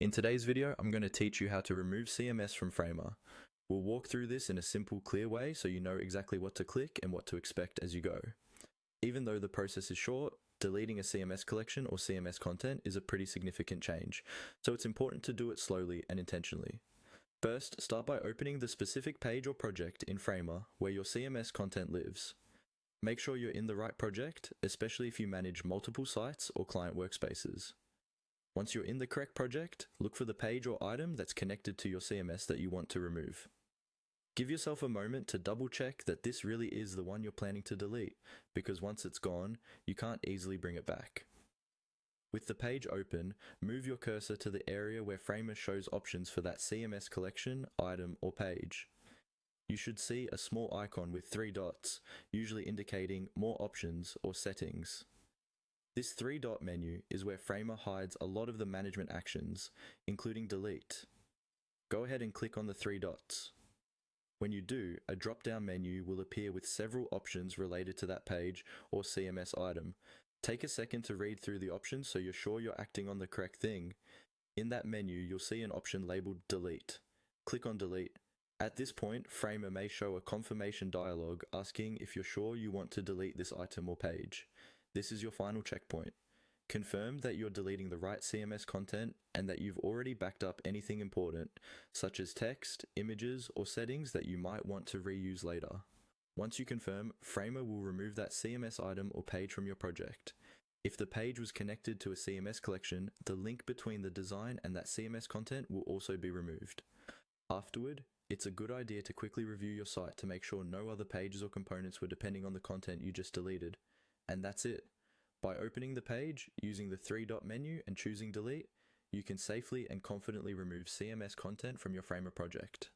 In today's video, I'm going to teach you how to remove CMS from Framer. We'll walk through this in a simple, clear way so you know exactly what to click and what to expect as you go. Even though the process is short, deleting a CMS collection or CMS content is a pretty significant change, so it's important to do it slowly and intentionally. First, start by opening the specific page or project in Framer where your CMS content lives. Make sure you're in the right project, especially if you manage multiple sites or client workspaces. Once you're in the correct project, look for the page or item that's connected to your CMS that you want to remove. Give yourself a moment to double check that this really is the one you're planning to delete, because once it's gone, you can't easily bring it back. With the page open, move your cursor to the area where Framer shows options for that CMS collection, item, or page. You should see a small icon with 3 dots, usually indicating more options or settings. This 3-dot menu is where Framer hides a lot of the management actions, including delete. Go ahead and click on the 3 dots. When you do, a drop-down menu will appear with several options related to that page or CMS item. Take a second to read through the options so you're sure you're acting on the correct thing. In that menu, you'll see an option labeled Delete. Click on Delete. At this point, Framer may show a confirmation dialog asking if you're sure you want to delete this item or page. This is your final checkpoint. Confirm that you're deleting the right CMS content and that you've already backed up anything important, such as text, images, or settings that you might want to reuse later. Once you confirm, Framer will remove that CMS item or page from your project. If the page was connected to a CMS collection, the link between the design and that CMS content will also be removed. Afterward, it's a good idea to quickly review your site to make sure no other pages or components were depending on the content you just deleted. And that's it. By opening the page, using the 3-dot menu and choosing delete, you can safely and confidently remove CMS content from your Framer project.